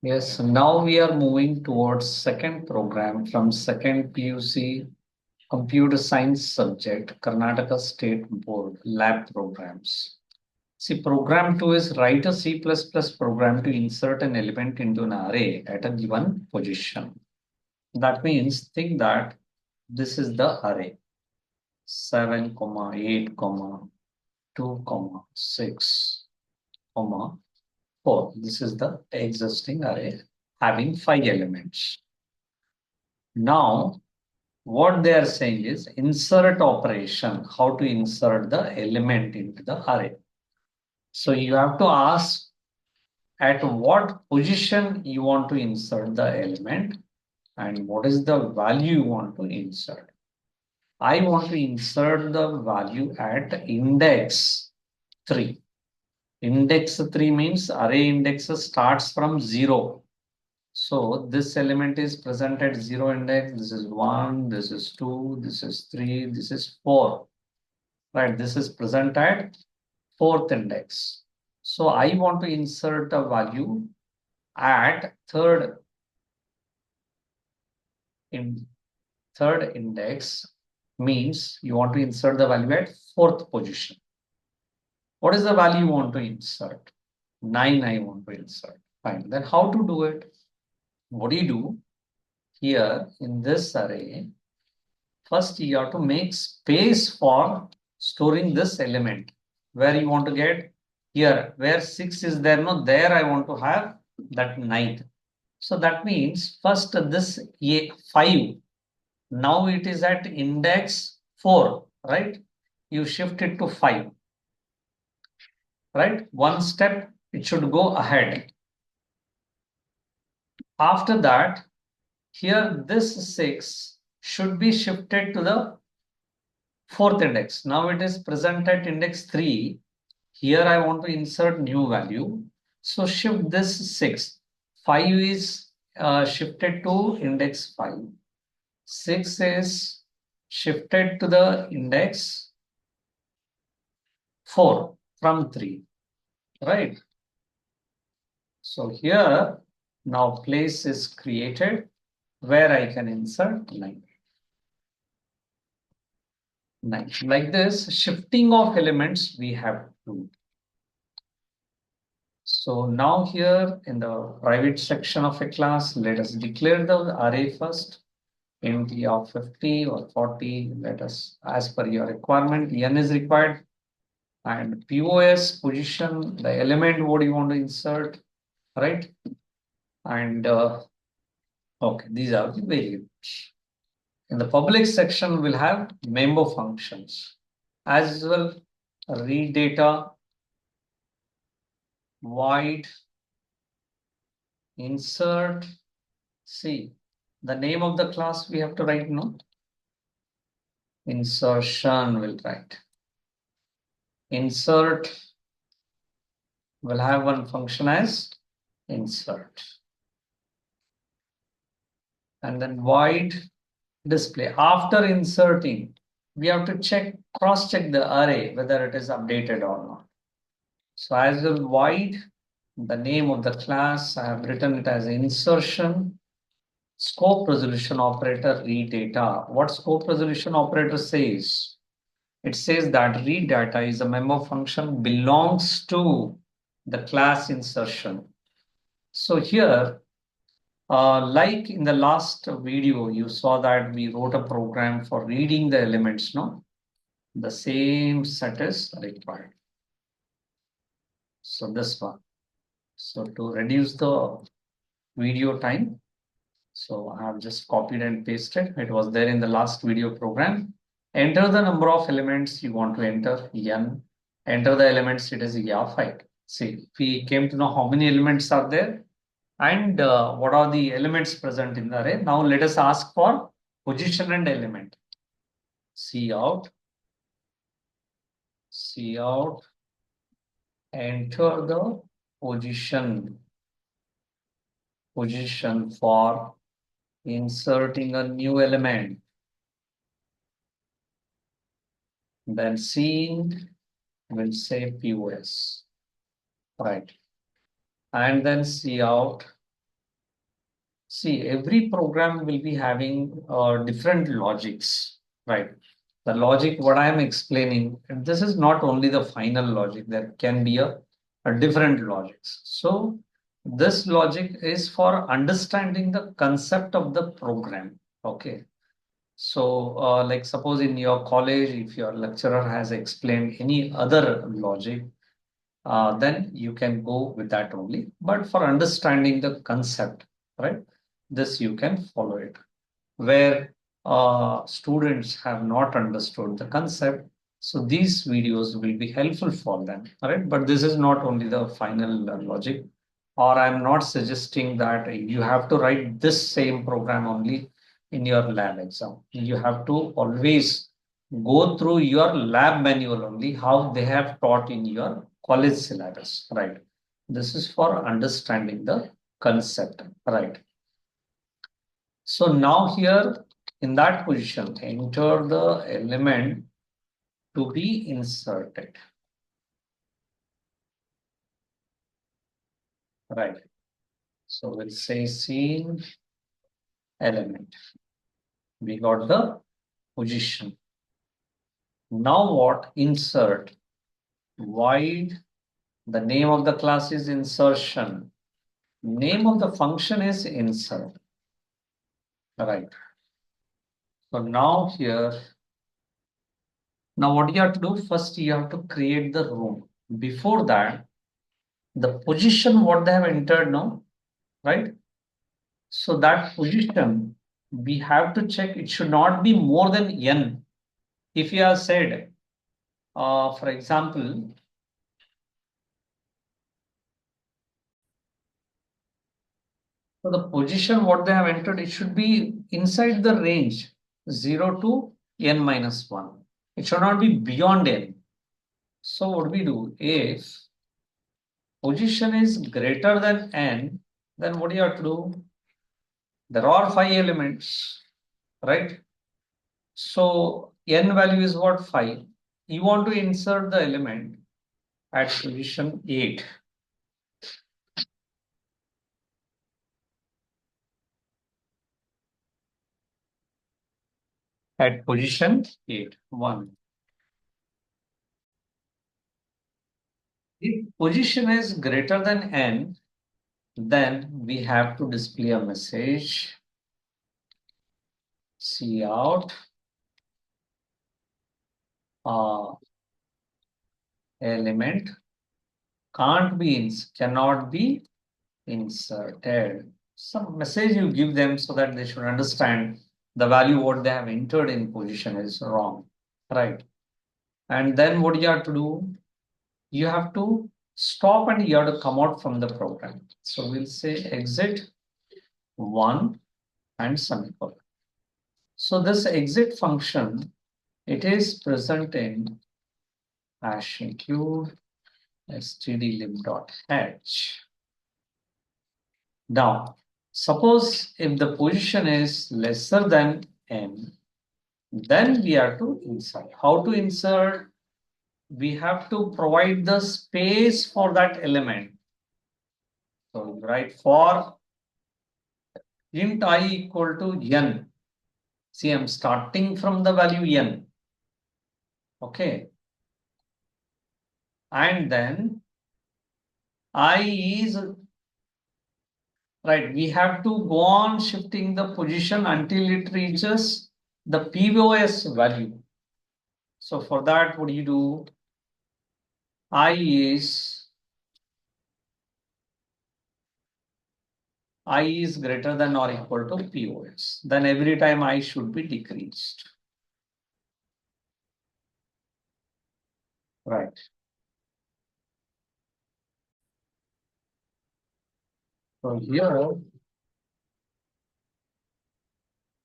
Yes, now we are moving towards second program from second PUC Computer Science subject, Karnataka State Board lab programs. See, program 2 is write a C++ program to insert an element into an array at a given position. That means think that this is the array 7, 8, 2, 6, 4. This is the existing array having 5 elements. Now, what they are saying is insert operation, how to insert the element into the array. So you have to ask at what position you want to insert the element and what is the value you want to insert. I want to insert the value at index 3. Index 3 means array index starts from 0. So this element is present at 0 index. This is 1, this is 2, this is 3, this is 4. Right, this is present at 4th index. So I want to insert a value at third index, means you want to insert the value at 4th position. What is the value you want to insert? 9 I want to insert. Fine. Then how to do it? What do you do? Here in this array, first you have to make space for storing this element. Where you want to get? Here, where 6 is there, no, there I want to have that 9th. So that means first this 5, now it is at index 4, right? You shift it to 5, right? One step, it should go ahead. After that, here this 6 should be shifted to the 4th index. Now it is present at index 3. Here I want to insert new value. So shift this 6. 5 is shifted to index 5. 6 is shifted to the index 4 from 3, right? So here now place is created where I can insert 9. Like this, shifting of elements we have to do. So now here in the private section of a class, let us declare the array first. Int of 50 or 40, let us, as per your requirement, n is required. And POS position, the element what you want to insert, right? And okay, these are the variables. In the public section, we'll have member functions. As well, read data, void, insert. See, the name of the class we have to write, no? Insertion will write. Insert will have one function as insert. And then void display. After inserting, we have to cross-check the array, whether it is updated or not. So as a void, the name of the class, I have written it as insertion, scope resolution operator, read data. What scope resolution operator says? It says that read data is a member function belongs to the class insertion. So here, like in the last video, you saw that we wrote a program for reading the elements, no? The same set is required. So this one. So to reduce the video time, so I have just copied and pasted. It was there in the last video program. Enter the number of elements you want to enter, n. Enter the elements, it is 5. See, we came to know how many elements are there and what are the elements present in the array. Now let us ask for position and element. Cout, enter the position for inserting a new element. Then seeing will say POS, right? And then cout See, every program will be having different logics, right? The logic, what I am explaining, and this is not only the final logic, there can be a different logics. So this logic is for understanding the concept of the program. Okay. So like suppose in your college, if your lecturer has explained any other logic, then you can go with that only. But for understanding the concept, right, this you can follow it. Where students have not understood the concept, so these videos will be helpful for them, right? But this is not only the final logic, or I'm not suggesting that you have to write this same program only in your lab exam. You have to always go through your lab manual only, how they have taught in your college syllabus, right? This is for understanding the concept, right? So now here in that position, enter the element to be inserted, right? So we'll say scene element. We got the position. Now what? Insert. Void. The name of the class is insertion. Name of the function is insert. Right. So now here, now what you have to do? First, you have to create the room. Before that, the position what they have entered now, right? So that position, we have to check it should not be more than n. If you have said, for example, so the position what they have entered, it should be inside the range 0 to n minus 1. It should not be beyond n. So what we do, if position is greater than n, then what do you have to do? There are 5 elements, right? So n value is what? 5. You want to insert the element at position 8. At position 8, 1. If position is greater than n, then we have to display a message, cout element cannot be inserted. Some message you give them so that they should understand the value what they have entered in position is wrong, right? And then what you have to do, you have to stop and you have to come out from the program. So we'll say exit 1 and semicolon. So this exit function, it is present in hash include stdlib.h. Now, suppose if the position is lesser than n, then we have to insert. How to insert? We have to provide the space for that element. So write for int I equal to n. See, I'm starting from the value n. Okay. And then I is right. We have to go on shifting the position until it reaches the POS value. So for that, what do you do? I is greater than or equal to POS. Then every time I should be decreased. Right. So here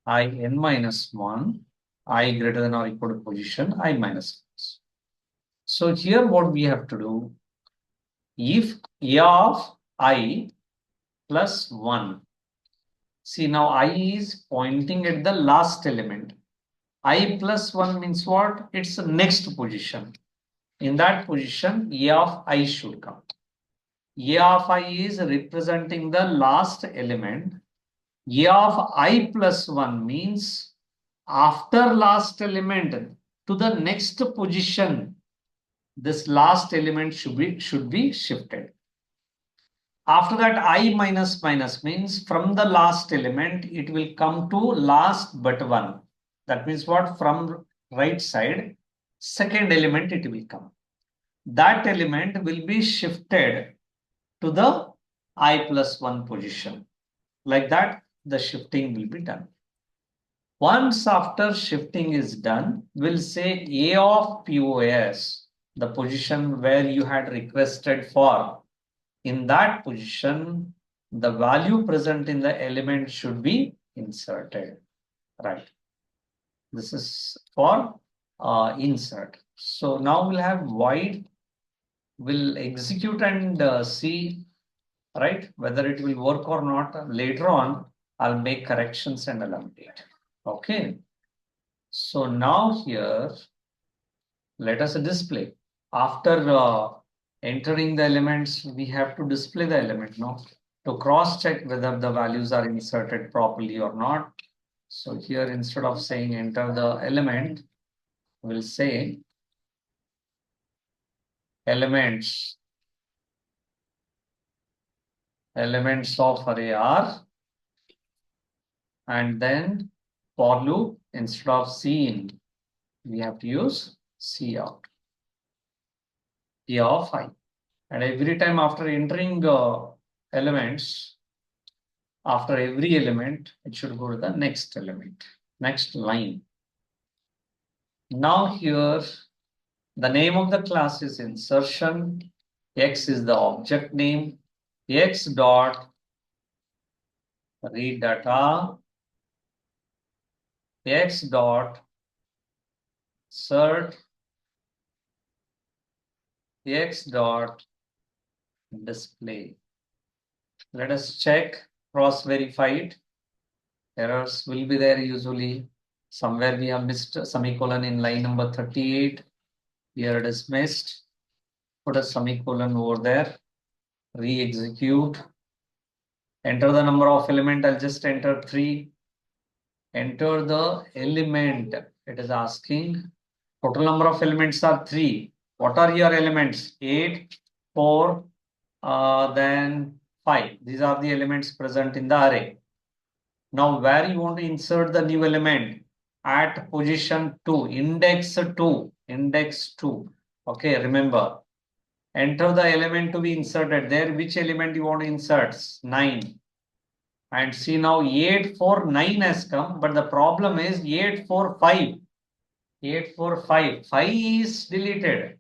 I n minus 1, I greater than or equal to position I minus 1. So here what we have to do, if a of I plus 1. See now I is pointing at the last element. I plus 1 means what? It's the next position. In that position, a of I should come. A of I is representing the last element. A of I plus 1 means after last element to the next position, this last element should be shifted. After that, I minus minus means from the last element, it will come to last but one. That means what? From right side, second element it will come. That element will be shifted to the I plus 1 position. Like that, the shifting will be done. Once after shifting is done, we'll say A of POS, the position where you had requested for. In that position, the value present in the element should be inserted. Right. This is for insert. So now we'll have void. We'll execute and see, right, whether it will work or not. Later on, I'll make corrections and I'll update. Okay. So now here, let us display. After entering the elements, we have to display the element now to cross check whether the values are inserted properly or not. So here, instead of saying enter the element, we'll say elements of array are, and then for loop, instead of cin, we have to use cout, p of I. And every time after entering elements, after every element, it should go to the next element, next line. Now here, the name of the class is insertion. X is the object name. X dot read data. X dot insert. X dot display. Let us check, cross verify it. Errors will be there usually. Somewhere we have missed a semicolon in line number 38. Here it is missed. Put a semicolon over there. Re-execute. Enter the number of element. I'll just enter 3. Enter the element. It is asking. Total number of elements are 3. What are your elements? 8, 4, then 5. These are the elements present in the array. Now, where you want to insert the new element? At position 2, index 2, index 2. Okay, remember. Enter the element to be inserted there. Which element you want to insert? 9. And see now 8, 4, 9 has come, but the problem is 8, 4, 5. 8, 4, 5. 5 is deleted.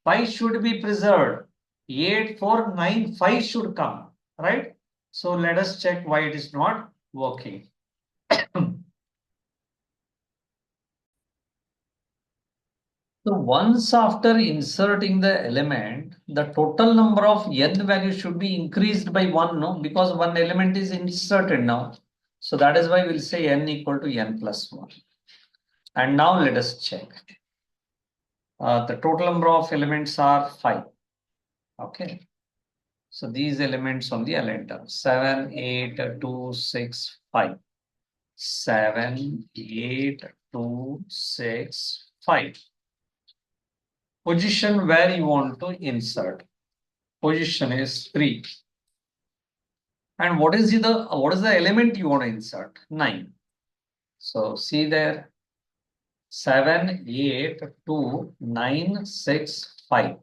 5 should be preserved. 8, 4, 9, 5 should come, right? So let us check why it is not working. So once after inserting the element, the total number of n value should be increased by 1, no? Because one element is inserted now. So that is why we'll say n equal to n plus 1. And now let us check. The total number of elements are 5. Okay. So these elements only I'll enter. 7, 8, 2, 6, 5. 7, 8, 2, 6, 5. Position where you want to insert. Position is 3. And what is the element you want to insert? 9. So see there. 7, 8, 2, 9, 6, 5.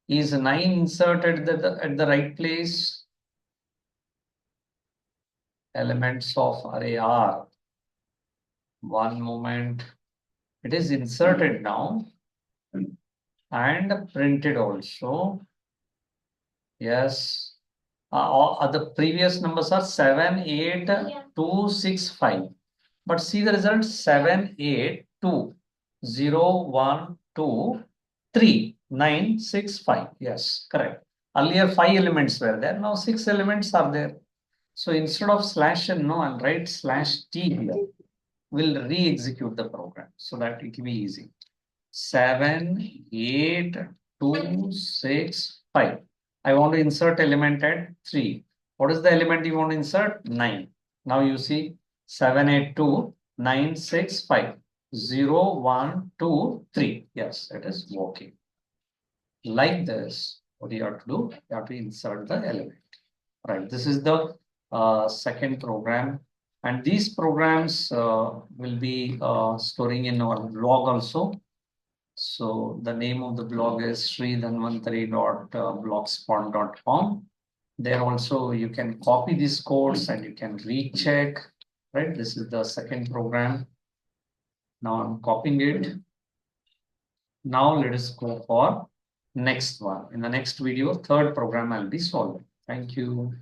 Is 9 inserted at the right place? Elements of array are. One moment. It is inserted now and printed also. Yes. The previous numbers are 7, 8, 2, 6, 5. But see the result 7, 8, 2, 0, 1, 2, 3, 9, 6, 5. Yes, correct. Earlier 5 elements were there. Now 6 elements are there. So instead of slash n, no, I'll write slash t here. We'll re-execute the program so that it will be easy. 7, 8, 2, 6, 5. I want to insert element at 3. What is the element you want to insert? 9. Now you see 782965012 Yes, it is working. Like this, what you have to do? You have to insert the element. Right. This is the second program. And these programs will be storing in our blog also. So the name of the blog is sridhanvantari.blogspot.com. There also you can copy these codes and you can recheck. Right. This is the second program. Now I'm copying it. Now let us go for next one. In the next video, third program I'll be solving. Thank you.